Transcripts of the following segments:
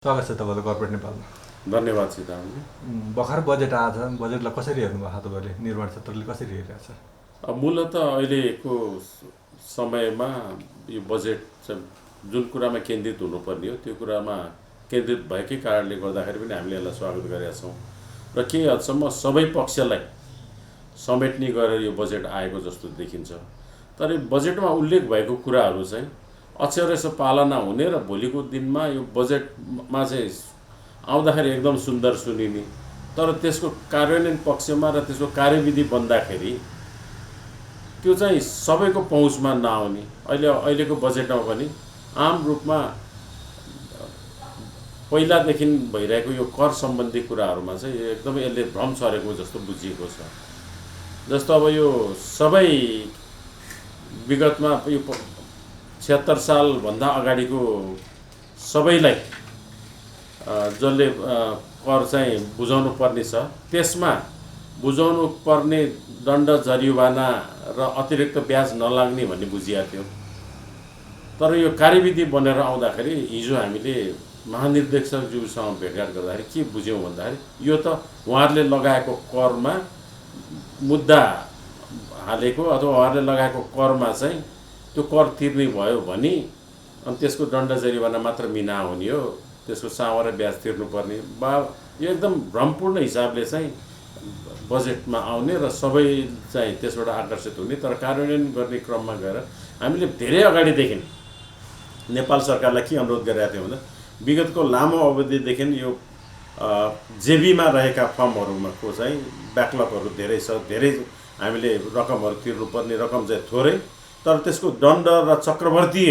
स्वागत छ तपाईँलाई कर्पोरेट नेपालमा। धन्यवाद सीतारामजी। भर्खर बजेट आएको छ, बजेटलाई कसरी हेर्नुभएको छ तपाईँले? निर्माण क्षेत्रले कसरी हेरिरहेको छ? मूलत अहिलेको समयमा यो बजेट चाहिँ जुन कुरामा केन्द्रित हुनुपर्ने हो त्यो कुरामा केन्द्रित भएकै कारणले गर्दाखेरि पनि हामीले यसलाई स्वागत गरेका छौँ र केही हदसम्म सबै पक्षलाई समेट्ने गरेर यो बजेट आएको जस्तो देखिन्छ। तर बजेटमा उल्लेख भएको कुराहरू चाहिँ अक्षरश पालना हुने र भोलिको दिनमा यो बजेटमा चाहिँ आउँदाखेरि एकदम सुन्दर सुनिने, तर त्यसको कार्यान्वयन पक्षमा र त्यसको कार्यविधि बन्दाखेरि त्यो चाहिँ सबैको पहुँचमा नआउने। अहिलेको बजेटमा पनि आम रूपमा पहिलादेखि भइरहेको यो कर सम्बन्धी कुराहरूमा चाहिँ एकदमै यसले भ्रम छरेको जस्तो बुझिएको छ। जस्तो अब यो सबै विगतमा यो 76 सालभन्दा अगाडिको सबैलाई जसले कर चाहिँ बुझाउनु पर्ने छ त्यसमा बुझाउनु पर्ने दण्ड जरिवाना र अतिरिक्त ब्याज नलाग्ने भन्ने बुझिएको थियो। तर यो कार्यविधि बनेर आउँदाखेरि हिजो हामीले महानिर्देशकज्यूसँग भेटघाट गर्दाखेरि के बुझ्यौँ भन्दाखेरि यो त उहाँहरूले लगाएको करमा मुद्दा हालेको अथवा उहाँहरूले लगाएको करमा चाहिँ त्यो कर तिर्ने भयो भने अनि त्यसको दण्ड जरिवाना मात्र मिना हुने हो, त्यसको सावा र ब्याज तिर्नुपर्ने यो एकदम भ्रमपूर्ण हिसाबले चाहिँ बजेटमा आउने र सबै चाहिँ त्यसबाट आकर्षित हुने। तर कार्यान्वयन गर्ने क्रममा गएर हामीले धेरै अगाडिदेखि नेपाल सरकारलाई के अनुरोध गरिरहेका थियौँ भन्दा विगतको लामो अवधिदेखि यो जेबीमा रहेका फर्महरूमा को चाहिँ ब्याकलगहरू धेरै छ, धेरै हामीले रकमहरू तिर्नुपर्ने रकम चाहिँ थोरै, तर त्यसको दण्ड र चक्रवर्तीय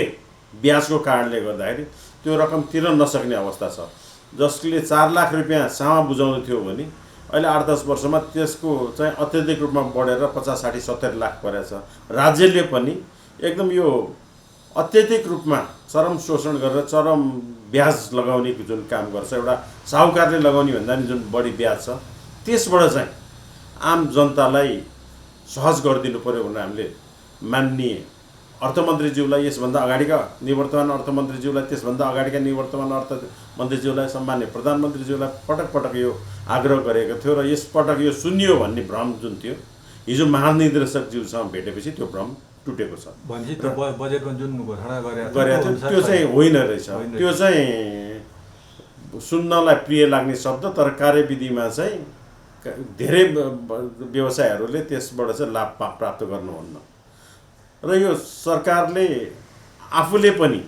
ब्याजको कारणले गर्दाखेरि त्यो रकम तिर्न नसक्ने अवस्था छ। जसले 4 लाख रुपियाँ सामा बुझाउनु थियो भने अहिले 8-10 वर्षमा त्यसको चाहिँ अत्यधिक रूपमा बढेर 50, 60, 70 लाख परेको छ। राज्यले पनि एकदम यो अत्यधिक रूपमा चरम शोषण गरेर चरम ब्याज लगाउने जुन काम गर्छ, एउटा साहुकारले लगाउने भन्दा पनि जुन बढी ब्याज छ त्यसबाट चाहिँ आम जनतालाई सहज गरिदिनु पर्यो भनेर हामीले माननीय अर्थमन्त्रीज्यूलाई, यसभन्दा अगाडिका निवर्तमान अर्थमन्त्रीज्यूलाई, त्यसभन्दा अगाडिका निवर्तमान अर्थमन्त्रीज्यूलाई, सम्मान्य प्रधानमन्त्रीज्यूलाई पटक पटक यो आग्रह गरेको थियो र यसपटक यो सुनियो भन्ने भ्रम जुन थियो हिजो महानिर्देशकज्यूसँग भेटेपछि त्यो भ्रम टुटेको छ। भनेपछि त्यो बजेटमा जुन घोषणा गरेको थियो त्यो चाहिँ होइन रहेछ। त्यो चाहिँ सुन्नलाई प्रिय लाग्ने शब्द, तर कार्यविधिमा चाहिँ धेरै व्यवसायहरूले त्यसबाट चाहिँ लाभ प्राप्त गर्नुहुन्न र यो सरकारले आफूले पनि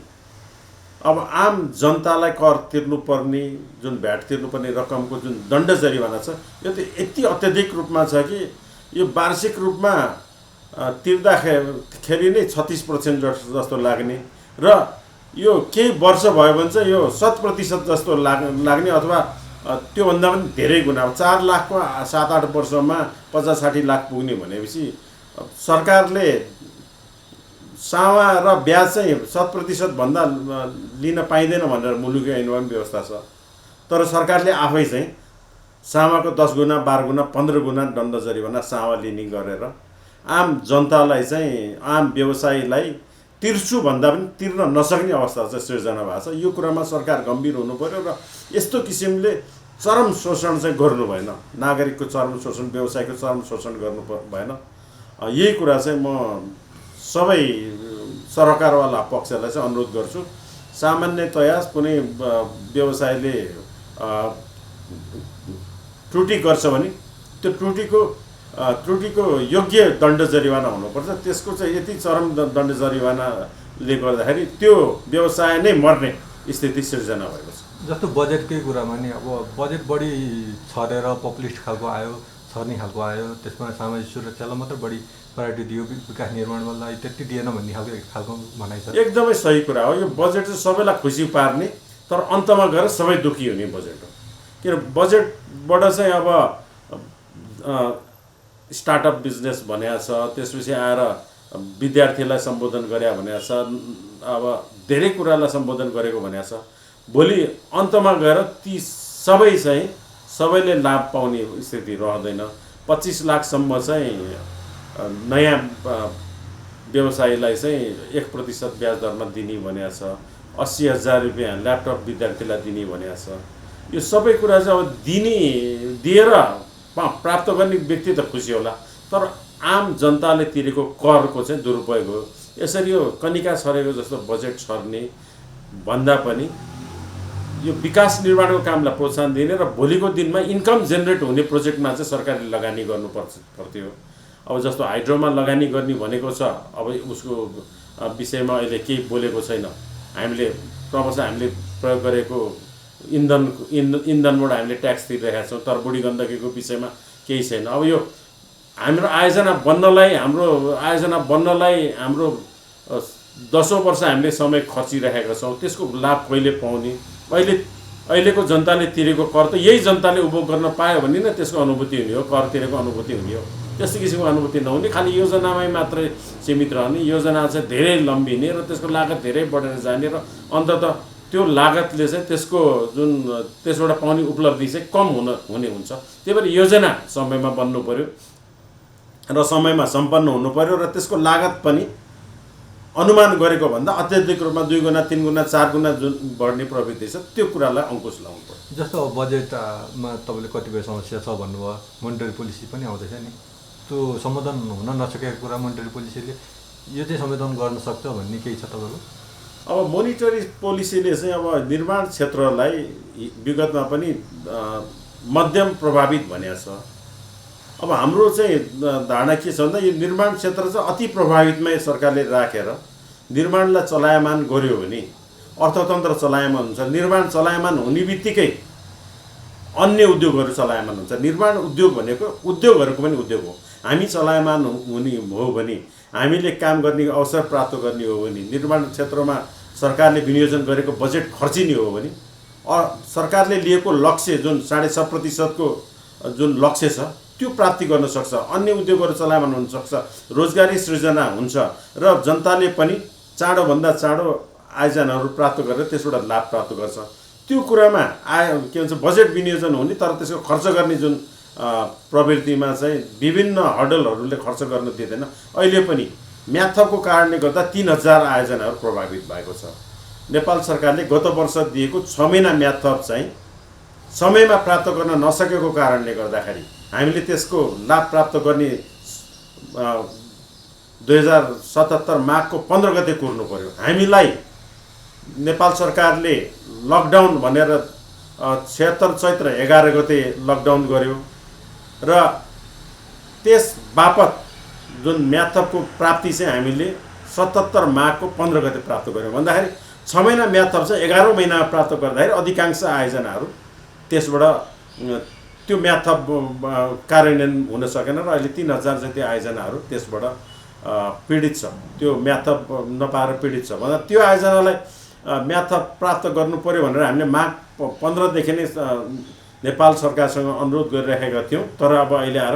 अब आम जनतालाई कर तिर्नुपर्ने जुन भ्याट तिर्नुपर्ने रकमको जुन दण्ड जरिवाना छ यो त यति अत्यधिक रूपमा छ कि यो वार्षिक रूपमा तिर्दाखेरि नै 36% जस्तो लाग्ने र यो केही वर्ष भयो भने चाहिँ यो 100% जस्तो लाग्ने अथवा त्योभन्दा पनि धेरै गुणा। 4 लाखको 7-8 वर्षमा 50-60 लाख पुग्ने भनेपछि सरकारले सावा र ब्याज चाहिँ 100% भन्दा लिन पाइँदैन भनेर मुलुकी ऐनमा पनि व्यवस्था छ। तर सरकारले आफै चाहिँ सावाको 10 गुणा, 12 गुणा, 15 गुणा दण्ड जरिवाना सावा लिने गरेर आम जनतालाई चाहिँ आम व्यवसायीलाई तिर्छु भन्दा पनि तिर्न नसक्ने अवस्था चाहिँ सिर्जना भएको छ। यो कुरामा सरकार गम्भीर हुनु पर्यो र यस्तो किसिमले चरम शोषण चाहिँ गर्नु भएन। नागरिकको चरम शोषण, व्यवसायको चरम शोषण गर्नु भएन। यही कुरा चाहिँ म सबै सरकारवाला पक्षलाई चाहिँ अनुरोध गर्छु। सामान्यतया कुनै व्यवसायले त्रुटि गर्छ भने त्यो त्रुटिको योग्य दण्ड जरिवाना हुनुपर्छ। त्यसको चाहिँ यति चरम दण्ड जरिवानाले गर्दाखेरि त्यो व्यवसाय नै मर्ने स्थिति सिर्जना भएको छ। जस्तो बजेटकै कुरामा नि अब बजेट बढी छरेर पपुलिस्ट खालको आयो, छर्ने खालको आयो, त्यसमा सामाजिक सुरक्षालाई मात्र बढी प्रायोरिटी दियो, विकास निर्माणलाई त्यति दिएन भन्ने खालको भनाइ छ। एकदमै सही कुरा हो। यो बजेट चाहिँ सबैलाई खुसी पार्ने तर अन्तमा गएर सबै दुखी हुने बजेट हो। किन बजेटबाट चाहिँ अब स्टार्टअप बिजनेस भनेको छ, त्यसपछि आएर विद्यार्थीलाई सम्बोधन गरे भनेको छ, अब धेरै कुरालाई सम्बोधन गरेको भनेको छ। भोलि अन्तमा गएर ती सबै चाहिँ सबैले लाभ पाउने स्थिति रहँदैन। 25 लाखसम्म चाहिँ नयाँ व्यवसायीलाई चाहिँ 1% ब्याज दरमा दिने भनेको छ। 80,000 रुपियाँ ल्यापटप विद्यार्थीलाई दिने भनेको छ। यो सबै कुरा चाहिँ अब दिएर प्राप्त गर्ने व्यक्ति त खुसी होला, तर आम जनताले तिरेको करको चाहिँ दुरुपयोग हो। यसरी यो कनिका छरेको जस्तो बजेट छर्ने भन्दा पनि यो विकास निर्माणको कामलाई प्रोत्साहन दिने र भोलिको दिनमा इन्कम जेनेरेट हुने प्रोजेक्टमा चाहिँ सरकारले लगानी पर्थ्यो। अब जस्तो हाइड्रोमा लगानी गर्ने भनेको छ, अब उसको विषयमा अहिले केही बोलेको छैन। हामीले क्रमशः हामीले प्रयोग गरेको इन्धनबाट हामीले ट्याक्स तिरिरहेका छौँ, तर बुढी गण्डकीको विषयमा केही छैन। अब यो हाम्रो आयोजना बन्नलाई हाम्रो 10औं वर्ष हामीले समय खर्चिरहेका छौँ। त्यसको लाभ कहिले पाउने? अहिलेको जनताले तिरेको कर त यही जनताले उपभोग गर्न पायो भने न त्यसको अनुभूति हुने हो, कर तिरेको अनुभूति हुने हो। त्यस्तो किसिमको अनुभूति नहुने, खालि योजनामै मात्रै सीमित रहने, योजना चाहिँ धेरै लम्बिने र त्यसको लागत धेरै बढेर जाने र अन्ततः त्यो लागतले चाहिँ त्यसबाट पाउने उपलब्धि चाहिँ कम हुने हुन्छ। त्यही भएर योजना समयमा बन्नु पर्यो र समयमा सम्पन्न हुनु पर्यो र त्यसको लागत पनि अनुमान गरेको भन्दा अत्याधिक रूपमा 2 गुणा 3 गुणा 4 गुणा जुन बढ्ने प्रवृत्ति छ त्यो कुरालाई अङ्कुश लगाउनु पर्यो। जस्तो अब बजेटमा तपाईँले कतिपय समस्या छ भन्नुभयो, मोनिटरी पोलिसी पनि आउँदैछ नि, त्यो सम्बोधन हुन नसकेको कुरा मोनिटरी पोलिसीले यो चाहिँ सम्बोधन गर्न सक्छ भन्ने केही छ तपाईँको? अब मोनिटरी पोलिसीले चाहिँ अब निर्माण क्षेत्रलाई विगतमा पनि मध्यम प्रभावित भनेको छ। अब हाम्रो चाहिँ धारणा के छ भन्दा यो निर्माण क्षेत्र चाहिँ अति प्रभावितमै सरकारले राखेर निर्माणलाई चलायमान गर्यो भने अर्थतन्त्र चलायमान हुन्छ। निर्माण चलायमान हुने बित्तिकै अन्य उद्योगहरू चलायमान हुन्छ। निर्माण उद्योग भनेको उद्योगहरूको पनि उद्योग हो। हामी चलायमान हुने हो भने, हामीले काम गर्ने अवसर प्राप्त गर्ने हो भने, निर्माण क्षेत्रमा सरकारले विनियोजन गरेको बजेट खर्चिने हो भने, सरकारले लिएको लक्ष्य जुन 6.5% को जुन लक्ष्य छ त्यो प्राप्ति गर्न सक्छ। अन्य उद्योगहरू चलायमान हुन सक्छ, रोजगारी सृजना हुन्छ र जनताले पनि चाँडोभन्दा चाँडो आयोजनाहरू प्राप्त गरेर त्यसबाट लाभ प्राप्त गर्छ। त्यो कुरामा के भन्छ बजेट विनियोजन हुने, तर त्यसको खर्च गर्ने जुन प्रवृत्तिमा चाहिँ विभिन्न हर्डलहरूले खर्च गर्न दिँदैन। अहिले पनि म्याथको कारणले गर्दा 3000 आयोजनाहरू प्रभावित भएको छ। नेपाल सरकारले गत वर्ष दिएको 6 महिना म्याथप चाहिँ समयमा प्राप्त गर्न नसकेको कारणले गर्दाखेरि हामीले त्यसको लाभ प्राप्त गर्ने 2077 माघको 15 गते कुर्नु पर्यो। हामीलाई नेपाल सरकारले लकडाउन भनेर 76 चैत्र 11 गते लकडाउन गर्यो र त्यस बापत जुन म्याथपको प्राप्ति चाहिँ हामीले 77 माघको 15 गते प्राप्त गर्यौँ भन्दाखेरि 6 महिना म्याथप चाहिँ 11औं महिनामा प्राप्त गर्दाखेरि अधिकांश आयोजनाहरू त्यसबाट त्यो म्याथप कार्यान्वयन हुन सकेन र अहिले 3000 जति आयोजनाहरू त्यसबाट पीडित छ। त्यो म्याथप नपाएर पीडित छ भन्दा त्यो आयोजनालाई म्याथप प्राप्त गर्नु पर्यो भनेर हामीले माघ 15 देखि नै नेपाल सरकारसँग अनुरोध गरिरहेका थियौँ। तर अब अहिले आएर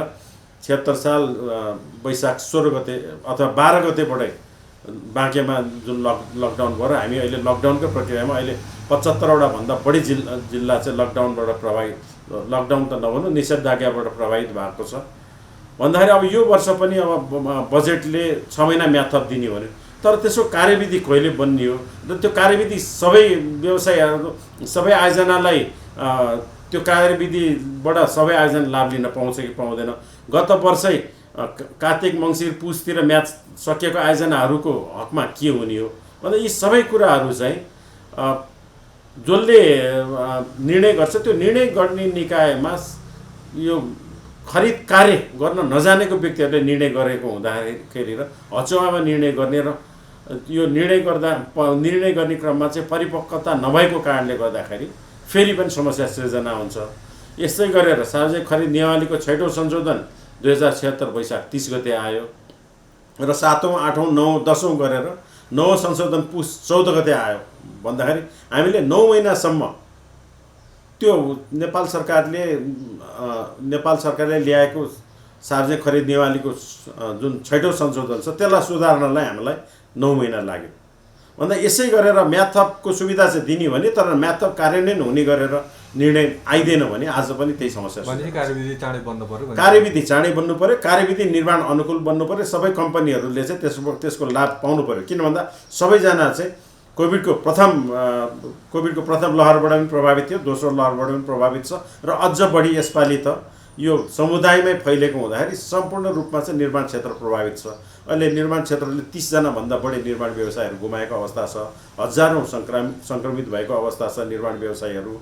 76 साल वैशाख 16 गते अथवा 12 गतेबाटै बाँकेमा जुन लकडाउन भयो र हामी अहिले लकडाउनकै प्रक्रियामा अहिले 75वटा भन्दा बढी जिल्ला चाहिँ लकडाउनबाट प्रभावित, लकडाउन त नभनौँ निषेधाज्ञाबाट प्रभावित भएको छ भन्दाखेरि अब यो वर्ष पनि अब बजेटले 6 महिना म्याथप दिने भन्यो, तर त्यसको कार्यविधि कहिले बन्ने हो र त्यो कार्यविधि सबै व्यवसायहरू सबै आयोजनालाई त्यो कार्यविधिबाट सबै आयोजना लाभ लिन पाउँछ कि पाउँदैन? गत वर्षै कार्तिक मङ्सिर पुसतिर म्याच सकिएको आयोजनाहरूको हकमा के हुने हो भन्दा यी सबै कुराहरू चाहिँ जसले निर्णय गर्छ त्यो निर्णय गर्ने निकायमा यो खरिद कार्य गर्न नजानेको व्यक्तिहरूले निर्णय गरेको हुँदाखेरि र हचुवामा निर्णय गर्ने र यो निर्णय गर्ने क्रममा चाहिँ परिपक्वता नभएको कारणले गर्दाखेरि फेरि पनि समस्या सृजना हुन्छ। यस्तै गरेर सार्वजनिक खरिद नियमावलीको 6औं संशोधन 2076 वैशाख 30 गते आयो र 7औं 8औं 9औं 10औं गरेर 9औं संशोधन पुस 14 गते आयो भन्दाखेरि हामीले 9 महिनासम्म त्यो नेपाल सरकारले ल्याएको सार्वजनिक खरिद नियमावलीको जुन 6औं संशोधन छ त्यसलाई सुधार्नलाई हामीलाई 9 महिना लाग्यो भन्दा यसै गरेर म्याथपको सुविधा चाहिँ दिने भने तर म्याथप कार्यान्वयन हुने गरेर निर्णय आइदिएन भने आज पनि त्यही समस्या छ। कार्यविधि चाँडै बन्नु पर्यो, कार्यविधि चाँडै बन्नु पर्यो, कार्यविधि निर्माण अनुकूल बन्नु पर्यो, सबै कम्पनीहरूले चाहिँ त्यसको लाभ पाउनु पर्यो। किन भन्दा सबैजना चाहिँ कोभिडको प्रथम लहरबाट पनि प्रभावित थियो, दोस्रो लहरबाट पनि प्रभावित छ र अझ बढी यसपालि त यो समुदायमै फैलेको हुँदाखेरि सम्पूर्ण रूपमा चाहिँ निर्माण क्षेत्र प्रभावित छ। अहिले निर्माण क्षेत्रले 30 जना भन्दा बढी निर्माण व्यवसायहरू गुमाएको अवस्था छ, हजारौँ सङ्क्रमित भएको अवस्था छ निर्माण व्यवसायीहरू,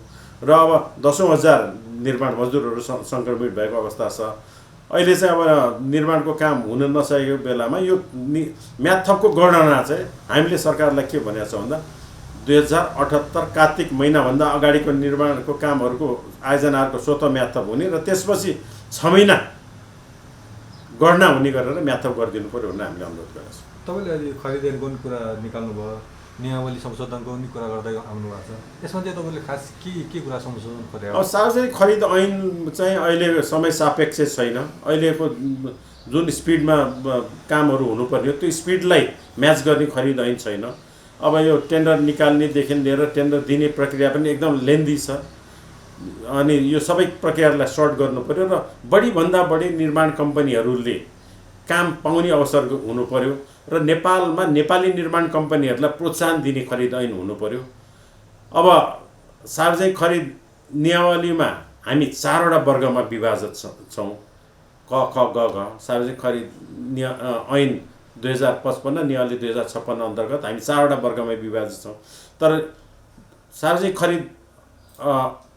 र अब 10,000 निर्माण मजदुरहरू सङ्क्रमित भएको अवस्था छ। अहिले चाहिँ अब निर्माणको काम हुन नसकेको बेलामा यो म्याथपको गणना चाहिँ हामीले सरकारलाई के भनेको छ भन्दा 2078 कार्तिक महिनाभन्दा अगाडिको निर्माणको कामहरूको आयोजनाहरूको स्वतः म्याथप हुने र त्यसपछि 6 महिना गणना हुने गरेर म्याथप गरिदिनु पर्यो भनेर हामीले अनुरोध गरेका छौँ। तपाईँले अहिले खरिद ऐनको पनि कुरा निकाल्नुभयो, नियमावली संशोधनको पनि कुरा गर्दै आउनु भएको छ, यसमा चाहिँ तपाईँले खास के कुरा संशोधन गरे? अब सार्वजनिक खरिद ऐन चाहिँ अहिले समय सापेक्ष छैन। अहिलेको जुन स्पिडमा कामहरू हुनुपर्ने हो त्यो स्पिडलाई म्याच गर्ने खरिद ऐन छैन। अब यो टेन्डर निकाल्नेदेखि लिएर टेन्डर दिने प्रक्रिया पनि एकदम लेन्दी छ, अनि यो सबै प्रक्रियालाई सर्ट गर्नु पर्यो र बढीभन्दा बढी निर्माण कम्पनीहरूले काम पाउने अवसर हुनु पर्यो र नेपालमा नेपाली निर्माण कम्पनीहरूलाई प्रोत्साहन दिने खरिद ऐन हुनु पर्यो। अब सार्वजनिक खरिद नियमावलीमा हामी 4वटा वर्गमा विभाजित छौँ, क ख ग घ। सार्वजनिक खरिद ऐन 2055 नियमावली 2056 अन्तर्गत हामी 4वटा वर्गमा विभाजित छौँ। तर सार्वजनिक खरिद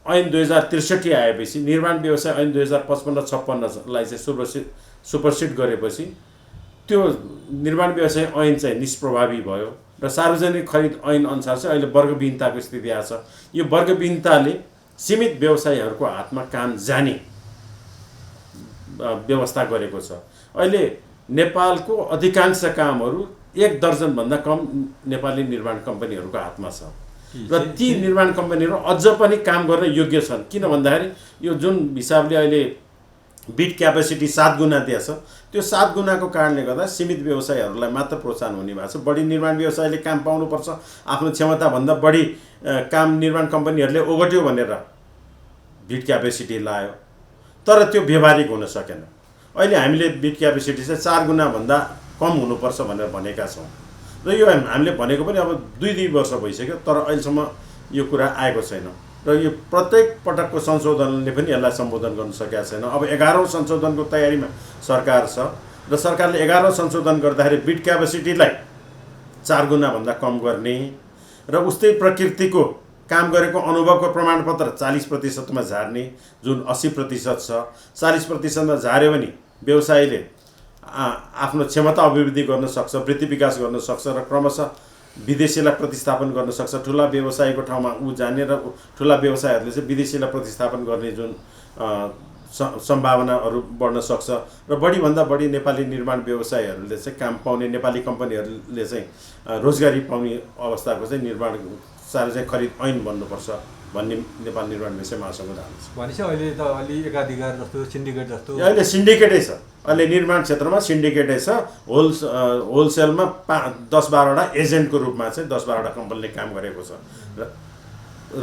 ऐन 2063 आएपछि निर्माण व्यवसाय ऐन 2055-56लाई चाहिँ सुपरसिड गरेपछि त्यो निर्माण व्यवसाय ऐन चाहिँ निष्प्रभावी भयो र सार्वजनिक खरिद ऐन अनुसार चाहिँ अहिले वर्गविहीनताको स्थिति आएको छ। यो वर्गविहीनताले सीमित व्यवसायीहरूको हातमा काम जाने व्यवस्था गरेको छ। अहिले नेपालको अधिकांश कामहरू 1 दर्जनभन्दा कम नेपाली निर्माण कम्पनीहरूको हातमा छ र ती निर्माण कम्पनीहरू अझ पनि काम गर्न योग्य छन्। किन भन्दाखेरि यो जुन हिसाबले अहिले बिड क्यापेसिटी 7 गुणा दिएको छ, त्यो 7 गुणाको कारणले गर्दा सीमित व्यवसायहरूलाई मात्र प्रोत्साहन हुने भएको छ। बढी निर्माण व्यवसायले काम पाउनुपर्छ, आफ्नो क्षमताभन्दा बढी काम निर्माण कम्पनीहरूले ओगट्यो भनेर बिड क्यापेसिटी लायो, तर त्यो व्यवहारिक हुन सकेन। अहिले हामीले बिड क्यापेसिटी चाहिँ 4 गुणाभन्दा कम हुनुपर्छ भनेर भनेका छौँ र यो हामीले भनेको पनि अब 2 वर्ष भइसक्यो, तर अहिलेसम्म यो कुरा आएको छैन र यो प्रत्येक पटकको संशोधनले पनि यसलाई सम्बोधन गर्न सकेका छैन। अब 11औं संशोधनको तयारीमा सरकार छ र सरकारले 11औं संशोधन गर्दाखेरि बिड क्यापेसिटीलाई 4 गुणाभन्दा कम गर्ने र उस्तै प्रकृतिको काम गरेको अनुभवको प्रमाणपत्र 40%मा झार्ने, जुन 80% छ। 40%मा झार्यो भने व्यवसायीले आफ्नो क्षमता अभिवृद्धि गर्न सक्छ, वृद्धि विकास गर्न सक्छ र क्रमशः विदेशीलाई प्रतिस्थापन गर्न सक्छ। ठुला व्यवसायको ठाउँमा ऊ जाने र ठुला व्यवसायहरूले चाहिँ विदेशीलाई प्रतिस्थापन गर्ने जुन सम्भावनाहरू बढ्न सक्छ र बढीभन्दा बढी नेपाली निर्माण व्यवसायीहरूले चाहिँ काम पाउने, नेपाली कम्पनीहरूले चाहिँ रोजगारी पाउने अवस्थाको चाहिँ निर्माण सार्वजनिक खरिद ऐन बन्नुपर्छ भन्ने नेपाल निर्माण व्यवसाय महासङ्घको धारणा छ। भनेपछि अहिले त अलि एकाधिकार जस्तो सिन्डिकेट जस्तो अहिले सिन्डिकेटै छ। अहिले निर्माण क्षेत्रमा सिन्डिकेटै छ। होलसेलमा 10-12वटा एजेन्टको रूपमा चाहिँ 10-12वटा कम्पनीले काम गरेको छ र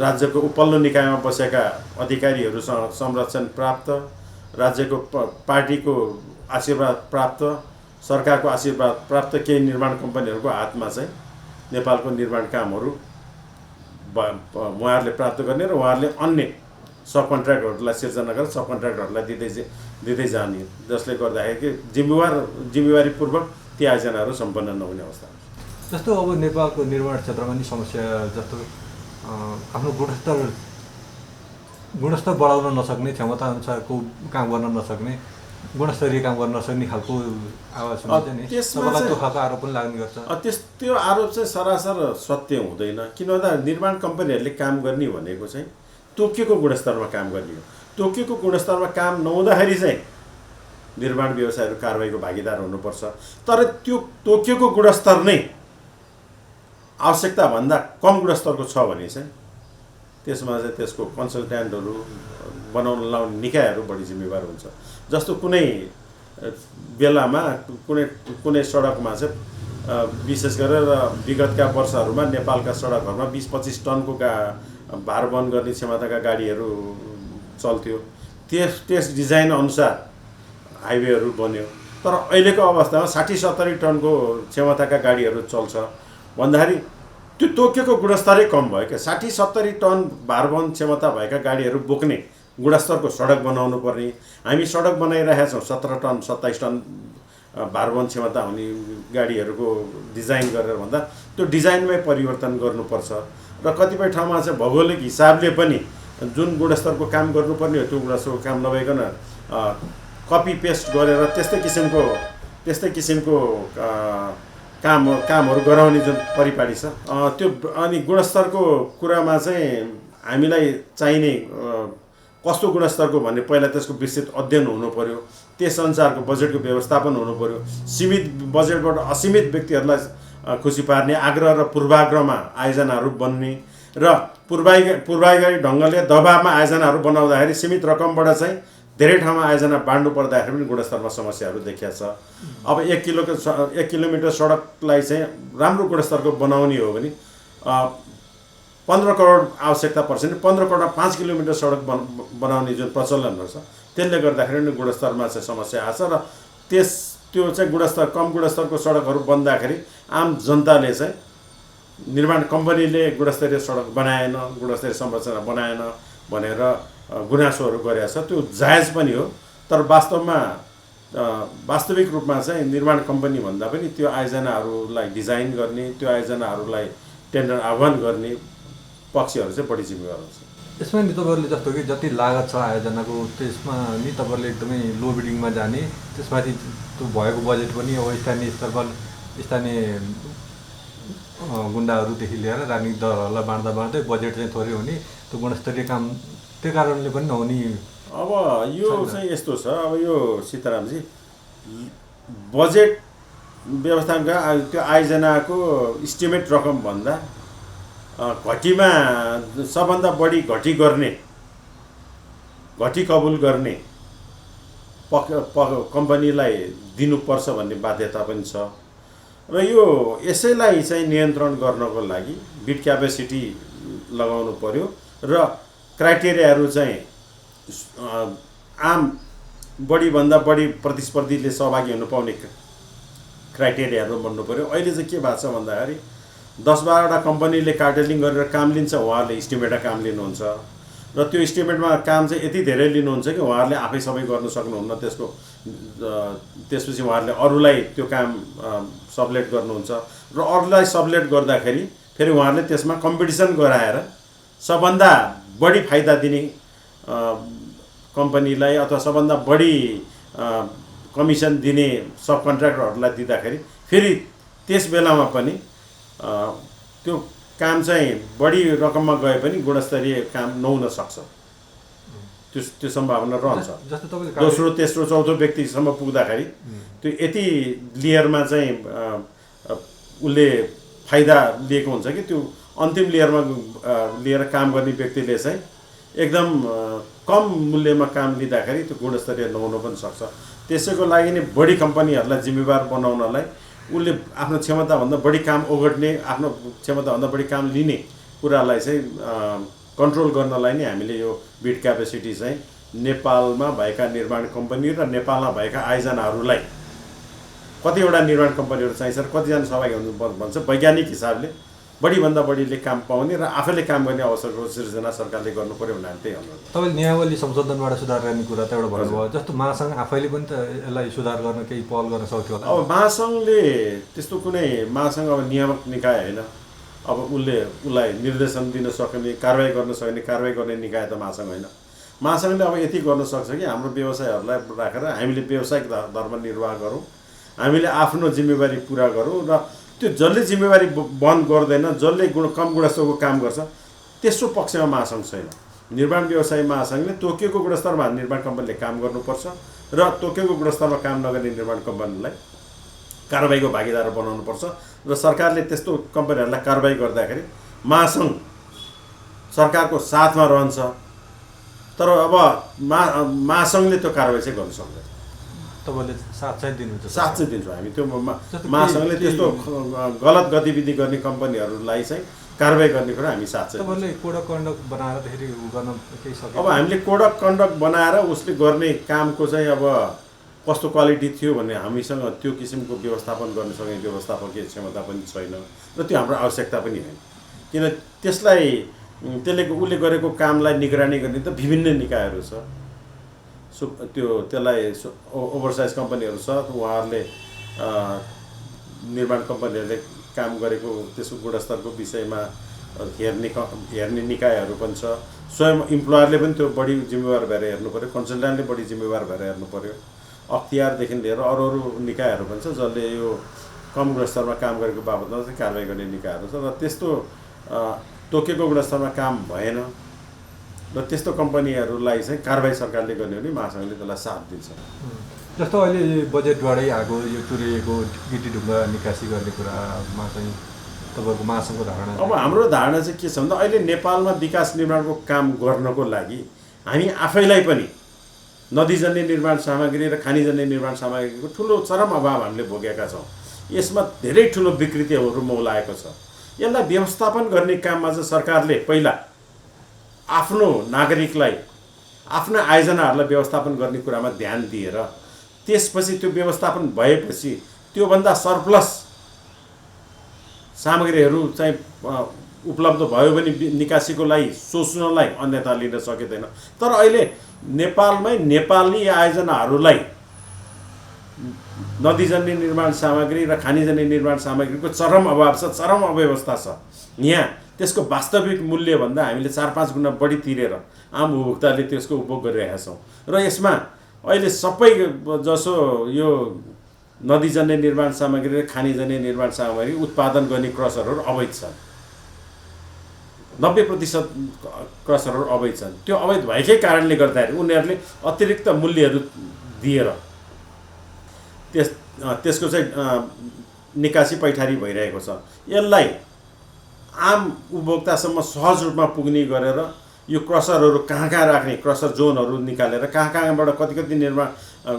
राज्यको उपल्लो निकायमा बसेका अधिकारीहरूसँग संरक्षण प्राप्त, राज्यको पार्टीको आशीर्वाद प्राप्त, सरकारको आशीर्वाद प्राप्त केही निर्माण कम्पनीहरूको हातमा चाहिँ नेपालको निर्माण कामहरू उहाँहरूले प्राप्त गर्ने र उहाँहरूले अन्य सब कन्ट्र्याक्टहरूलाई सिर्जना गरेर सब कन्ट्र्याक्टहरूलाई दिँदै जाने, जसले गर्दाखेरि जिम्मेवारीपूर्वक ती आयोजनाहरू सम्पन्न नहुने अवस्था जस्तो अब नेपालको निर्माण क्षेत्रमा नि समस्या जस्तो आफ्नो गुणस्तर बढाउन नसक्ने, क्षमता अनुसारको काम गर्न नसक्ने, गुणस्तरीय काम गर्न नसक्ने खालको आवाज हुन्छ नि, त्यसलाई त्यो खालको आरोप पनि लाग्ने गर्छ। त्यो आरोप चाहिँ सरासर सत्य हुँदैन। किन भन्दा निर्माण कम्पनीहरूले काम गर्ने भनेको चाहिँ तोकिएको गुणस्तरमा काम गर्ने हो। तोकिएको गुणस्तरमा काम नहुँदाखेरि चाहिँ निर्माण व्यवसायहरू कारबाहीको भागीदार हुनुपर्छ। तर त्यो तोकिएको गुणस्तर नै आवश्यकताभन्दा कम गुणस्तरको छ भने चाहिँ त्यसमा चाहिँ त्यसको कन्सल्ट्यान्टहरू बनाउन लाउने निकायहरू बढी जिम्मेवार हुन्छ। जस्तो कुनै बेलामा कुनै सडकमा चाहिँ विशेष गरेर विगतका वर्षहरूमा नेपालका सडकहरूमा 20-25 टनको भार वहन गर्ने क्षमताका गाडीहरू चल्थ्यो। त्यस डिजाइन अनुसार हाइवेहरू बन्यो। तर अहिलेको अवस्थामा 60-70 टनको क्षमताका गाडीहरू चल्छ भन्दाखेरि त्यो तोकेको गुणस्तरै कम भयो क्या। 60-70 टन भारवहन क्षमता भएका गाडीहरू बोक्ने गुणस्तरको सडक बनाउनु पर्ने। हामी सडक बनाइरहेका छौँ 17 टन 27 टन भारवहन क्षमता हुने गाडीहरूको डिजाइन गरेर भन्दा त्यो डिजाइनमै परिवर्तन गर्नुपर्छ। र कतिपय ठाउँमा चाहिँ भौगोलिक हिसाबले पनि जुन गुणस्तरको काम गर्नुपर्ने हो त्यो गुणस्तरको काम नभइकन कपी पेस्ट गरेर त्यस्तै किसिमको कामहरू गराउने जुन परिपाटी छ त्यो। अनि गुणस्तरको कुरामा चाहिँ हामीलाई चाहिने कस्तो गुणस्तरको भन्ने पहिला त्यसको विस्तृत अध्ययन हुनु पर्यो। त्यसअनुसारको बजेटको व्यवस्थापन हुनु पर्यो। सीमित बजेटबाट असीमित व्यक्तिहरूलाई खुसी पार्ने आग्रह र पूर्वाग्रहमा आयोजनाहरू बन्ने र पूर्वाग्रही ढङ्गले दबावमा आयोजनाहरू बनाउँदाखेरि सीमित रकमबाट चाहिँ धेरै ठाउँमा आयोजना बाँड्नु पर्दाखेरि पनि गुणस्तरमा समस्याहरू देखिया छ। अब 1 किलोमिटर सडकलाई चाहिँ राम्रो गुणस्तरको बनाउने हो भने 15 करोड आवश्यकता पर्छ नि। 15 करोडमा 5 किलोमिटर सडक बनाउने जुन प्रचलनहरू छ त्यसले गर्दाखेरि पनि गुणस्तरमा चाहिँ समस्या आछ। र त्यो चाहिँ कम गुणस्तरको सडकहरू बन्दाखेरि आम जनताले चाहिँ निर्माण कम्पनीले गुणस्तरीय सडक बनाएन, गुणस्तरीय संरचना बनाएन भनेर गुनासोहरू गरेको छ। त्यो जायज पनि हो, तर वास्तविक रूपमा चाहिँ निर्माण कम्पनी भन्दा पनि त्यो आयोजनाहरूलाई डिजाइन गर्ने, त्यो आयोजनाहरूलाई टेन्डर आह्वान गर्ने पक्षहरू चाहिँ बढी जिम्मेवार हुन्छ। यसमा नि तपाईँहरूले जस्तो कि जति लागत छ आयोजनाको त्यसमा नि तपाईँहरूले एकदमै लो बिडिङमा जाने, त्यसमाथि त्यो भएको बजेट पनि अब स्थानीय स्तरमा स्थानीय गुन्डाहरूदेखि लिएर राजनीतिक दलहरूलाई बाँड्दै बजेट चाहिँ थोरै हुने, त्यो गुणस्तरीय काम त्यो कारणले पनि नहुने। अब यो चाहिँ यस्तो छ, अब यो सीतारामजी बजेट व्यवस्थापनका त्यो आयोजनाको इस्टिमेट रकम भन्दा घटीमा सबभन्दा बढी घटी कबुल गर्ने कम्पनीलाई दिनुपर्छ भन्ने बाध्यता पनि छ। र यो यसैलाई चाहिँ नियन्त्रण गर्नको लागि बिड क्यापेसिटी लगाउनु पर्यो र क्राइटेरियाहरू चाहिँ आम बढीभन्दा बढी प्रतिस्पर्धीले सहभागी हुनु पाउने क्राइटेरियाहरू बन्नु पर्यो। अहिले चाहिँ के भएको छ भन्दाखेरि 10-12वटा कम्पनीले कार्टेलिङ गरेर काम लिन्छ, उहाँहरूले इस्टिमेटमा काम लिनुहुन्छ र त्यो इस्टिमेटमा काम चाहिँ यति धेरै लिनुहुन्छ कि उहाँहरूले आफै सबै गर्न सक्नुहुन्न। त्यसपछि उहाँहरूले अरूलाई त्यो काम सबलेट गर्नुहुन्छ र अरूलाई सबलेट गर्दाखेरि फेरि उहाँहरूले त्यसमा कम्पिटिसन गराएर सबभन्दा बढी फाइदा दिने कम्पनीलाई अथवा सबभन्दा बढी कमिसन दिने सब कन्ट्र्याक्टरहरूलाई दिँदाखेरि फेरि त्यस बेलामा पनि त्यो काम चाहिँ बढी रकममा गए पनि गुणस्तरीय काम नहुन सक्छ। त्यो सम्भावना रहन्छ। दोस्रो तेस्रो चौथो व्यक्तिसम्म पुग्दाखेरि त्यो यति लेयरमा चाहिँ उसले फाइदा लिएको हुन्छ कि त्यो अन्तिम लेयरमा लिएर काम गर्ने व्यक्तिले चाहिँ एकदम कम मूल्यमा काम लिँदाखेरि त्यो गुणस्तरीय नहुन पनि सक्छ। त्यसैको लागि नै बढी कम्पनीहरूलाई जिम्मेवार बनाउनलाई उसले आफ्नो क्षमताभन्दा बढी काम ओगट्ने, आफ्नो क्षमताभन्दा बढी काम लिने कुरालाई चाहिँ कन्ट्रोल गर्नलाई नै हामीले यो बिड क्यापेसिटी चाहिँ नेपालमा भएका निर्माण कम्पनी र नेपालमा भएका आयोजनाहरूलाई कतिवटा निर्माण कम्पनीहरू चाहिन्छ र कतिजना सहभागी हुनु भन्छ वैज्ञानिक हिसाबले बढीभन्दा बढीले काम पाउने र आफैले काम गर्ने अवसरको सृजना सरकारले गर्नु पर्यो भन्ने त्यही अनुरोध। तपाईँले नियावली संशोधनबाट सुधार गर्ने कुरा त एउटा भन्नुभयो, जस्तो महासङ्घ आफैले पनि त यसलाई सुधार गर्न केही पहल गर्न सक्थ्यो होला। अब महासङ्घले त्यस्तो कुनै महासङ्घ अब नियामक निकाय होइन, अब उसलाई निर्देशन दिन सक्ने, कारवाही गर्न सक्ने, कारवाही गर्ने निकाय त महासङ्घ होइन। महासङ्घले अब यति गर्न सक्छ कि हाम्रो व्यवसायहरूलाई राखेर हामीले व्यावसायिक धर्म निर्वाह गरौँ, हामीले आफ्नो जिम्मेवारी पुरा गरौँ र त्यो जसले जिम्मेवारी बन्द गर्दैन, जसले कम गुणस्तरको काम गर्छ तेस्रो पक्षमा महासङ्घ छैन। निर्माण व्यवसाय महासङ्घले तोकिएको गुणस्तरमा निर्माण कम्पनीले काम गर्नुपर्छ र तोकिएको गुणस्तरमा काम नगर्ने निर्माण कम्पनीलाई कारबाहीको भागीदार बनाउनुपर्छ र सरकारले त्यस्तो कम्पनीहरूलाई कारबाही गर्दाखेरि महासङ्घ सरकारको साथमा रहन्छ। तर अब महासङ्घले त्यो कारबाही चाहिँ गर्न सक्दैन। तपाईँले साथ चाहिँ दिनुहुन्छ? साथ चाहिँ दिन्छौँ हामी। त्यो महासङ्घले त्यस्तो गलत गतिविधि गर्ने कम्पनीहरूलाई चाहिँ कारबाही गर्ने कुरा हामी साथ चाहिँ। तपाईँले कोड अफ कन्डक्ट बनाएर गर्न केही सक्छ? अब हामीले कोड अफ कन्डक्ट बनाएर उसले गर्ने कामको चाहिँ अब कस्तो क्वालिटी थियो भन्ने हामीसँग त्यो किसिमको व्यवस्थापन गर्न सक्ने व्यवस्थापकीय क्षमता पनि छैन र त्यो हाम्रो आवश्यकता पनि होइन। किन त्यसले उसले गरेको कामलाई निगरानी गर्ने त विभिन्न निकायहरू छ, त्यसलाई ओभरसाइज कम्पनीहरू छ, उहाँहरूले निर्माण कम्पनीहरूले काम गरेको त्यसको गुणस्तरको विषयमा हेर्ने निकायहरू पनि छ। स्वयं इम्प्लोयरले पनि त्यो बढी जिम्मेवार भएर हेर्नु पर्यो, कन्सल्टेन्टले बढी जिम्मेवार भएर हेर्नु पर्यो। अख्तियारदेखि लिएर अरू निकायहरू पनि छ जसले यो कम गुणस्तरमा काम गरेको बाबतमा चाहिँ कारबाही गर्ने निकायहरू छ। र त्यस्तो तोकेको गुणस्तरमा काम भएन र त्यस्तो कम्पनीहरूलाई चाहिँ कारबाही सरकारले गर्ने हो भने महासङ्घले त्यसलाई साथ दिन्छ। जस्तो अहिले बजेटबाटै आएको यो चुरिएको गिटी ढुङ्गा निकासी गर्ने कुरामा चाहिँ तपाईँको महासङ्घको धारणा? अब हाम्रो धारणा चाहिँ के छ भन्दा अहिले नेपालमा विकास निर्माणको काम गर्नको लागि हामी आफैलाई पनि नदीजन्य निर्माण सामग्री र खानीजन्य निर्माण सामग्रीको ठुलो चरम अभाव हामीले भोगेका छौँ। यसमा धेरै ठुलो विकृतिहरू मौलाएको छ। यसलाई व्यवस्थापन गर्ने काममा चाहिँ सरकारले पहिला आफ्नो नागरिकलाई आफ्ना आयोजनाहरूलाई व्यवस्थापन गर्ने कुरामा ध्यान दिएर त्यसपछि त्यो व्यवस्थापन भएपछि त्योभन्दा सरप्लस सामग्रीहरू चाहिँ उपलब्ध भयो भने निकासीको लागि सोच्नलाई अन्यथा लिन सकिँदैन। तर अहिले नेपालमै नेपाली आयोजनाहरूलाई नदीजन्य निर्माण सामग्री र खानीजन्य निर्माण सामग्रीको चरम अभाव छ, चरम अव्यवस्था छ। यहाँ त्यसको वास्तविक मूल्यभन्दा हामीले 4-5 गुणा बढी तिरेर आम उपभोक्ताले त्यसको उपभोग गरिरहेका छौँ। र यसमा अहिले सबै जसो यो नदीजन्य निर्माण सामग्री र खानीजन्य निर्माण सामग्री उत्पादन गर्ने क्रसरहरू अवैध छन्। 90% क्रसरहरू अवैध छन्। त्यो अवैध भएकै कारणले गर्दाखेरि उनीहरूले अतिरिक्त मूल्यहरू दिएर त्यसको चाहिँ निकासी पैठारी भइरहेको छ। यसलाई आम उपभोक्तासम्म सहज रूपमा पुग्ने गरेर यो क्रसरहरू कहाँ कहाँ राख्ने, क्रसर जोनहरू निकालेर कहाँ कहाँबाट कति निर्माण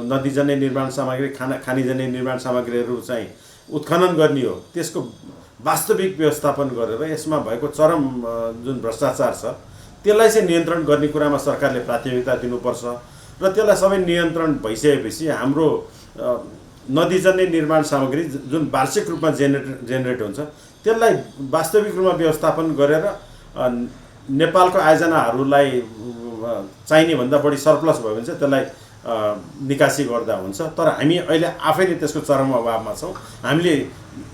नदीजन्य निर्माण सामग्री खानीजन्य निर्माण सामग्रीहरू चाहिँ उत्खनन गर्ने हो, त्यसको वास्तविक व्यवस्थापन गरेर यसमा भएको चरम जुन भ्रष्टाचार छ त्यसलाई चाहिँ नियन्त्रण गर्ने कुरामा सरकारले प्राथमिकता दिनुपर्छ। र त्यसलाई सबै नियन्त्रण भइसकेपछि हाम्रो नदीजन्य निर्माण सामग्री जुन वार्षिक रूपमा जेनेरेट हुन्छ त्यसलाई वास्तविक रूपमा व्यवस्थापन गरेर नेपालको आयोजनाहरूलाई चाहिने भन्दा बढी सरप्लस भयो भने चाहिँ त्यसलाई निकासी गर्दा हुन्छ। तर हामी अहिले आफैले त्यसको चरम अभावमा छौँ। हामीले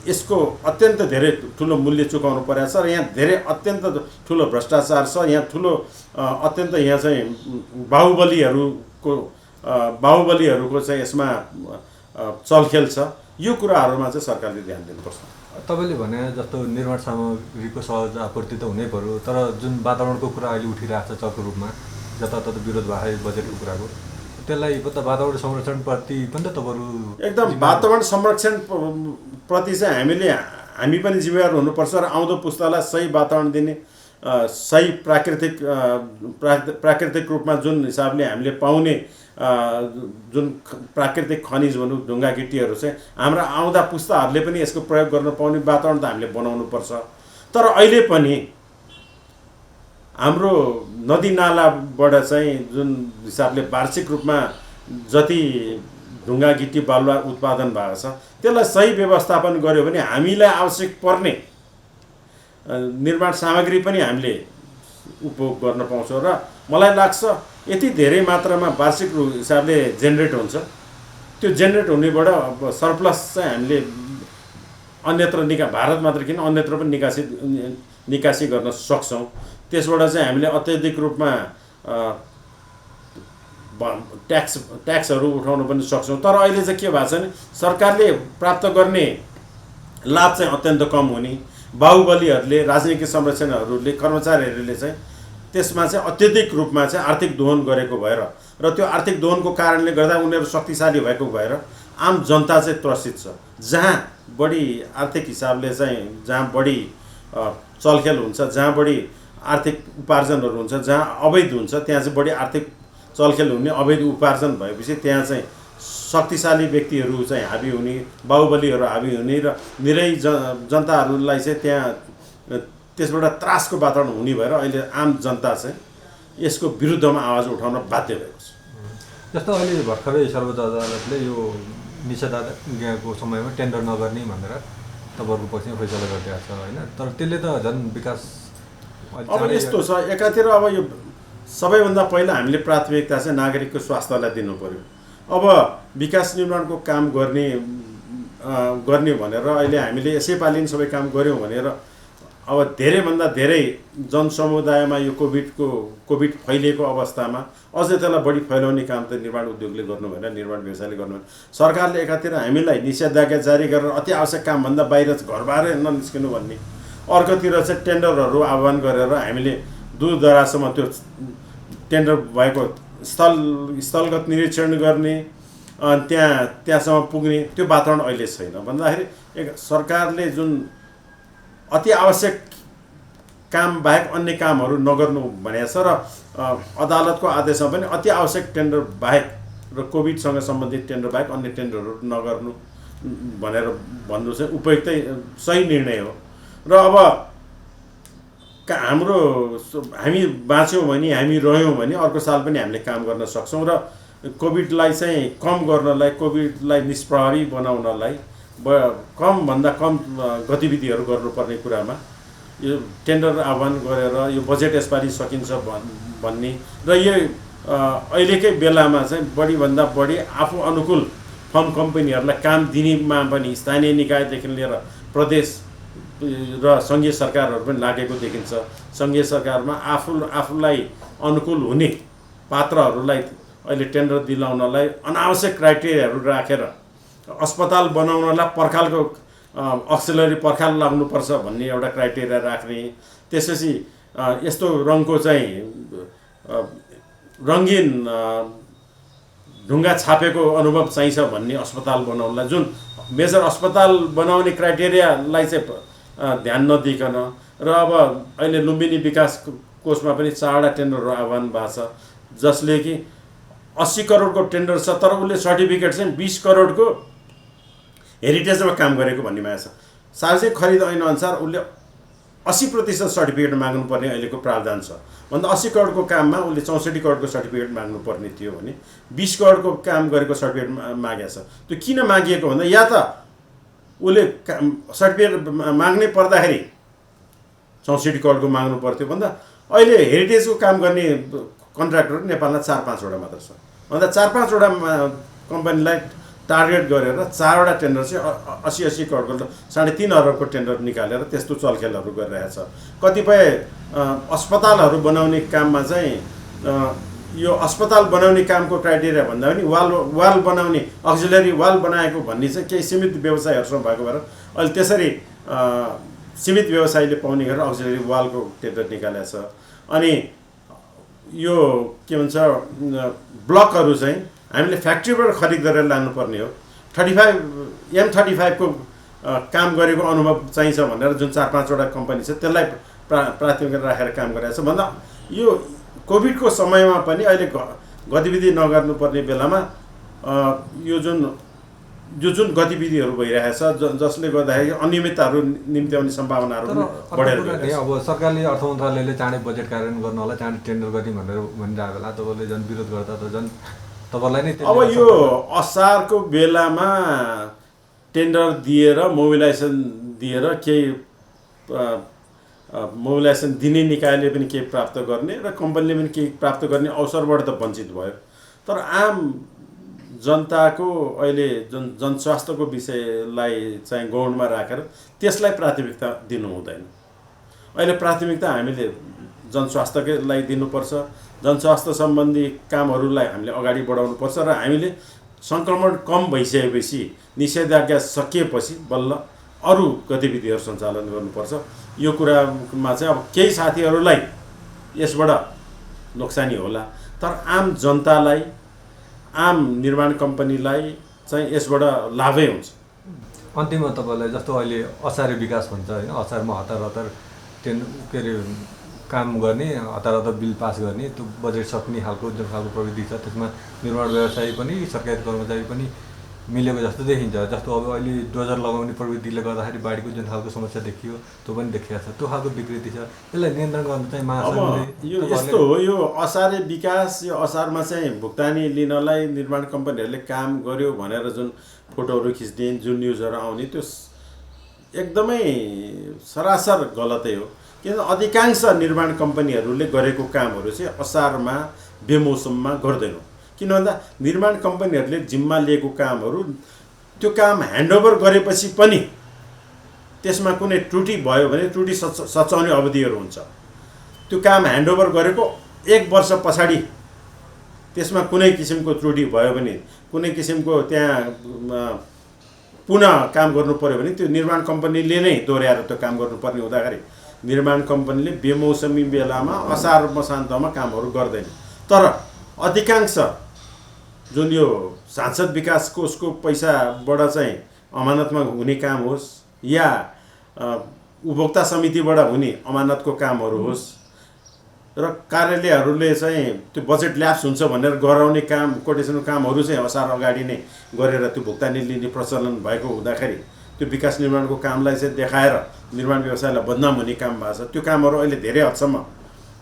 यसको अत्यन्त धेरै ठुलो मूल्य चुकाउनु परेको छ र यहाँ धेरै अत्यन्त ठुलो भ्रष्टाचार छ। यहाँ ठुलो अत्यन्त यहाँ चाहिँ बाहुबलीहरूको चाहिँ यसमा चलखेल छ। यो कुराहरूमा चाहिँ सरकारले ध्यान दिनुपर्छ। तपाईँले भने जस्तो निर्माण सामग्रीको सहज आपूर्ति त हुनै पर्यो, तर जुन वातावरणको कुरा अहिले उठिरहेको छ चलको रूपमा जताततै विरोध भएको बजेटको कुराको, त्यसलाई वातावरण संरक्षणप्रति पनि त तपाईँहरू एकदम वातावरण संरक्षण प्रति चाहिँ हामी पनि जिम्मेवार हुनुपर्छ र आउँदो पुस्तालाई सही वातावरण दिने, सही प्राकृतिक रूपमा जुन हिसाबले हामीले पाउने जुन प्राकृतिक खनिज भनौँ ढुङ्गा गिट्टीहरू चाहिँ हाम्रा आउँदा पुस्ताहरूले पनि यसको प्रयोग गर्न पाउने वातावरण त हामीले बनाउनु पर्छ। तर अहिले पनि हाम्रो नदी नालाबाट चाहिँ जुन हिसाबले वार्षिक रूपमा जति ढुङ्गा गिट्टी बालुवा उत्पादन भएको छ त्यसलाई सही व्यवस्थापन गर्यो भने हामीलाई आवश्यक पर्ने निर्माण सामग्री पनि हामीले उपभोग गर्न पाउँछौँ। र मलाई लाग्छ यति धेरै मात्रामा वार्षिक हिसाबले जेनेरेट हुन्छ, त्यो जेनेरेट हुनेबाट सरप्लस चाहिँ हामीले अन्यत्र भारत मात्र किन अन्यत्र पनि निकासी गर्न सक्छौँ। त्यसबाट चाहिँ हामीले अत्यधिक रूपमा ट्याक्सहरू उठाउन पनि सक्छौँ। तर अहिले चाहिँ के भएको छ भने सरकारले प्राप्त गर्ने लाभ चाहिँ अत्यन्त कम हुने, बाहुबलीहरूले राजनीतिक संरक्षणहरूले कर्मचारीहरूले चाहिँ त्यसमा चाहिँ अत्यधिक रूपमा चाहिँ आर्थिक दोहन गरेको भएर र त्यो आर्थिक दोहनको कारणले गर्दा उनीहरू शक्तिशाली भएको भएर आम जनता चाहिँ त्रसित छ। जहाँ बढी आर्थिक हिसाबले चाहिँ जहाँ बढी चलखेल हुन्छ, जहाँ बढी आर्थिक उपार्जनहरू हुन्छ, जहाँ अवैध हुन्छ त्यहाँ चाहिँ बढी आर्थिक चलखेल हुने, अवैध उपार्जन भएपछि त्यहाँ चाहिँ शक्तिशाली व्यक्तिहरू चाहिँ हाबी हुने, बाहुबलीहरू हाबी हुने र निरै जनताहरूलाई चाहिँ त्यहाँ त्यसबाट त्रासको वातावरण हुने भएर अहिले आम जनता चाहिँ यसको विरुद्धमा आवाज उठाउन बाध्य भएको छ। जस्तो अहिले भर्खरै सर्वोच्च अदालतले यो निषेधाज्ञाको समयमा टेन्डर नगर्ने भनेर तपाईँहरूको पक्षमा फैसला गरिदिएको छ होइन, तर त्यसले त झन् विकास अब यस्तो छ, एकातिर अब यो सबैभन्दा पहिला हामीले प्राथमिकता चाहिँ नागरिकको स्वास्थ्यलाई दिनु पर्यो। अब विकास निर्माणको काम गर्ने भनेर अहिले हामीले यसैपालि सबै काम गऱ्यौँ भनेर अब धेरैभन्दा धेरै जनसमुदायमा यो कोभिड फैलिएको अवस्थामा अझै त्यसलाई बढी फैलाउने काम त निर्माण उद्योगले गर्नु भएन, निर्माण व्यवसायले गर्नु भएन। सरकारले एकातिर हामीलाई निषेधाज्ञा जारी गरेर अति आवश्यक कामभन्दा बाहिर घरबार ननिस्किनु भन्ने, अर्कोतिर चाहिँ टेन्डरहरू आह्वान गरेर हामीले दूर दराजसम्म त्यो टेन्डर भएको स्थलगत निरीक्षण गर्ने, त्यहाँसम्म पुग्ने त्यो वातावरण अहिले छैन। भन्दाखेरि सरकारले जुन अति आवश्यक काम बाहेक अन्य कामहरू नगर्नु भनेको छ र अदालतको आदेशमा पनि अति आवश्यक टेन्डर बाहेक र कोभिडसँग सम्बन्धित टेन्डर बाहेक अन्य टेन्डरहरू नगर्नु भनेर भन्नु चाहिँ उपयुक्तै सही निर्णय हो। र अब हामी बाँच्यौँ भने, हामी रह्यौँ भने अर्को साल पनि हामीले काम गर्न सक्छौँ र कोभिडलाई चाहिँ कम गर्नलाई, कोभिडलाई निष्प्रभावी बनाउनलाई कमभन्दा कम गतिविधिहरू गर्नुपर्ने कुरामा यो टेन्डर आह्वान गरेर यो बजेट यसपालि सकिन्छ भन्ने र यो अहिलेकै बेलामा चाहिँ बढीभन्दा बढी आफू अनुकूल फर्म कम्पनीहरूलाई काम दिनेमा पनि स्थानीय निकायदेखि लिएर प्रदेश र सङ्घीय सरकारहरू पनि लागेको देखिन्छ। सङ्घीय सरकारमा आफूलाई अनुकूल हुने पात्रहरूलाई अहिले टेन्डर दिलाउनलाई अनावश्यक क्राइटेरियाहरू राखेर अस्पताल बनाउनलाई पर्खालको अक्सिलरी पर्खाल लाग्नुपर्छ भन्ने एउटा क्राइटेरिया राख्ने, त्यसपछि यस्तो रङको चाहिँ रङ्गीन ढुङ्गा छापेको अनुभव चाहिन्छ भन्ने अस्पताल बनाउनलाई, जुन मेजर अस्पताल बनाउने क्राइटेरियालाई चाहिँ ध्यान नदिकन र अब अहिले लुम्बिनी विकास कोषमा पनि 4वटा टेन्डरहरू आह्वान भएको छ, जसले कि 80 करोडको टेन्डर छ तर उसले सर्टिफिकेट चाहिँ 20 करोडको हेरिटेजमा काम गरेको भन्ने माया छ। सार्वजनिक खरिद ऐन अनुसार उसले 80% सर्टिफिकेट माग्नुपर्ने अहिलेको प्रावधान छ। भन्दा 80 करोडको काममा उसले 64 करोडको सर्टिफिकेट माग्नुपर्ने थियो भने 20 करोडको काम गरेको सर्टिफिकेट मागेको छ। त्यो किन मागिएको भन्दा या त उसले सर्टिफिकेट माग्नै पर्दाखेरि 64 करोडको माग्नु पर्थ्यो, भन्दा अहिले हेरिटेजको काम गर्ने कन्ट्र्याक्टरहरू नेपालमा 4-5 वटा मात्र छ। भन्दा 4-5 वटा कम्पनीलाई टार्गेट गरेर 4वटा टेन्डर चाहिँ 80 करोडको 3.5 अरबको टेन्डर निकालेर त्यस्तो चलखेलहरू गरिरहेको छ। कतिपय अस्पतालहरू बनाउने काममा चाहिँ यो अस्पताल बनाउने कामको क्राइटेरिया भन्दा पनि वाल बनाउने, अक्सिलरी वाल बनाएको भन्ने चाहिँ केही सीमित व्यवसायहरूसँग भएको भएर अहिले त्यसरी सीमित व्यवसायले पाउने गरेर अक्सिलरी वालको टेन्डर निकालेको छ। अनि यो के भन्छ ब्लकहरू चाहिँ हामीले फ्याक्ट्रीबाट खरिद गरेर लानुपर्ने हो। M35 को काम गरेको अनुभव चाहिन्छ भनेर जुन 4-5 वटा कम्पनी छ त्यसलाई प्राथमिकता राखेर काम गरिरहेको छ। भन्दा यो कोभिडको समयमा पनि अहिले गतिविधि नगर्नुपर्ने बेलामा यो जुन गतिविधिहरू भइरहेको छ जसले गर्दाखेरि अनियमितताहरू निम्ति आउने सम्भावनाहरू बढेर गएको छ। अब सरकारले अर्थ मन्त्रालयले चाँडै बजेट कार्यान्वयन गर्न होला, चाँडै टेन्डर गर्ने भनेर भनिरहेको बेला तपाईँले झन् विरोध गर्दा त झन् तपाईँलाई नै अब यो असारको बेलामा टेन्डर दिएर मोबिलाइजेसन दिएर केही मोबिलाइजेसन दिने निकायले पनि केही प्राप्त गर्ने र कम्पनीले पनि केही प्राप्त गर्ने अवसरबाट त वञ्चित भयो। तर आम जनताको अहिले जनस्वास्थ्यको विषयलाई चाहिँ गौणमा राखेर त्यसलाई प्राथमिकता दिनु हुँदैन। अहिले प्राथमिकता हामीले जनस्वास्थ्यलाई दिनुपर्छ, जनस्वास्थ्य सम्बन्धी कामहरूलाई हामीले अगाडि बढाउनुपर्छ र हामीले सङ्क्रमण कम भइसकेपछि निषेधाज्ञा सकिएपछि बल्ल अरू गतिविधिहरू सञ्चालन गर्नुपर्छ। यो कुरामा चाहिँ अब केही साथीहरूलाई यसबाट नोक्सानी होला, तर आम जनतालाई, आम निर्माण कम्पनीलाई चाहिँ यसबाट लाभै हुन्छ। अन्तिममा तपाईँलाई जस्तो अहिले असारे विकास भन्छ होइन, असारमा हतार के अरे काम गर्ने, हतार बिल पास गर्ने, त्यो बजेट सक्ने खालको जुन खालको प्रविधि छ त्यसमा निर्माण व्यवसायी पनि सरकारी कर्मचारी पनि मिलेको जस्तो देखिन्छ। जस्तो अब अहिले डोजर लगाउने प्रविधिले गर्दाखेरि बाढीको जुन खालको समस्या देखियो त्यो पनि देखिएको छ, त्यो खालको विकृति छ। यसलाई नियन्त्रण गर्न चाहिँ महासङ्घले यो यस्तो हो, यो असारे विकास, यो असारमा चाहिँ भुक्तानी लिनलाई निर्माण कम्पनीहरूले काम गर्यो भनेर जुन फोटोहरू खिच्दिन्, जुन न्युजहरू आउने, त्यो एकदमै सरासर गलतै हो। किन अधिकांश निर्माण कम्पनीहरूले गरेको कामहरू चाहिँ असारमा बेमौसममा गर्दैनौँ। किन भन्दा निर्माण कम्पनीहरूले जिम्मा लिएको कामहरू, त्यो काम ह्यान्डओभर गरेपछि पनि त्यसमा कुनै त्रुटि भयो भने त्रुटि सच्याउने अवधिहरू हुन्छ। त्यो काम ह्यान्डओभर गरेको 1 वर्ष पछाडि त्यसमा कुनै किसिमको त्रुटि भयो भने, कुनै किसिमको त्यहाँ पुनः काम गर्नु पर्यो भने त्यो निर्माण कम्पनीले नै दोहोऱ्याएर त्यो काम गर्नुपर्ने हुँदाखेरि निर्माण कम्पनीले बेमौसमी बेलामा असार मसान्तमा कामहरू गर्दैन। तर अधिकांश जुन यो सांसद विकास कोषको पैसाबाट चाहिँ अमानतमा हुने काम होस् या उपभोक्ता समितिबाट हुने अमानतको कामहरू होस् र कार्यालयहरूले चाहिँ त्यो बजेट ल्याप्स हुन्छ भनेर गराउने काम, कोटेसनको कामहरू चाहिँ असार अगाडि नै गरेर त्यो भुक्तानी लिने प्रचलन भएको हुँदाखेरि त्यो विकास निर्माणको कामलाई चाहिँ देखाएर निर्माण व्यवसायलाई बदनाम हुने काम भएको छ। त्यो कामहरू अहिले धेरै हदसम्म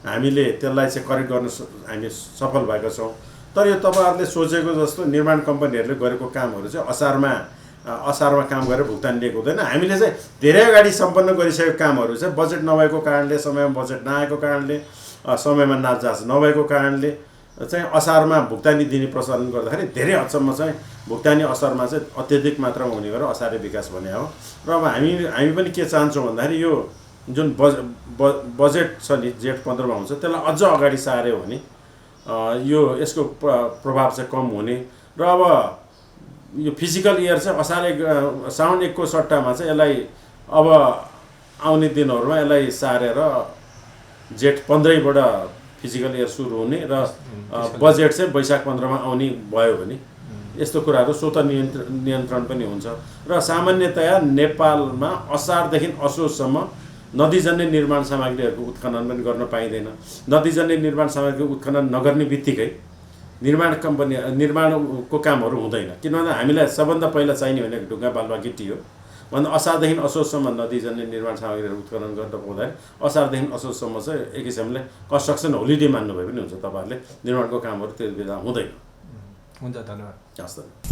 हामीले त्यसलाई चाहिँ करेक्ट गर्न हामी सफल भएका छौँ। तर यो तपाईँहरूले सोचेको जस्तो निर्माण कम्पनीहरूले गरेको कामहरू चाहिँ असारमा काम गरेर भुक्तानी लिएको हुँदैन। हामीले चाहिँ धेरै अगाडि सम्पन्न गरिसकेको कामहरू चाहिँ बजेट नभएको कारणले, समयमा बजेट नआएको कारणले, समयमा नाचजाँच नभएको कारणले चाहिँ असारमा भुक्तानी दिने प्रचलन गर्दाखेरि धेरै हदसम्म चाहिँ भुक्तानी असारमा चाहिँ अत्यधिक मात्रामा हुने गरेर असारे विकास भने हो। र अब हामी पनि के चाहन्छौँ भन्दाखेरि यो जुन बजेट छ नि जेठ 15मा हुन्छ, त्यसलाई अझ अगाडि सार्यो भने यो यसको प्रभाव चाहिँ कम हुने र अब यो फिजिकल इयर चाहिँ साउन 1 को सट्टामा चाहिँ यसलाई अब आउने दिनहरूमा यसलाई सारेर जेठ 15बाट फिजिकल इयर सुरु हुने र बजेट चाहिँ वैशाख 15मा आउने भयो भने यस्तो कुराहरू स्वत नियन्त्रण पनि हुन्छ। र सामान्यतया नेपालमा असारदेखि असोजसम्म नदीजन्य निर्माण सामग्रीहरूको उत्खनन पनि गर्न पाइँदैन। नदीजन्य निर्माण सामग्रीको उत्खनन नगर्ने बित्तिकै निर्माणको कामहरू हुँदैन। किन भन्दा हामीलाई सबभन्दा पहिला चाहिने भनेको ढुङ्गा बालुवा गिटी हो। भन्दा असारदेखि असोजसम्म नदीजन्य निर्माण सामग्रीहरू उत्खनन गर्न पाउँदाखेरि असारदेखि असोजसम्म चाहिँ एक किसिमले कन्स्ट्रक्सन होलिडे मान्नु भए पनि हुन्छ। तपाईँहरूले निर्माणको कामहरू त्यो बेला हुँदैन। हुन्छ, धन्यवाद। हस् त।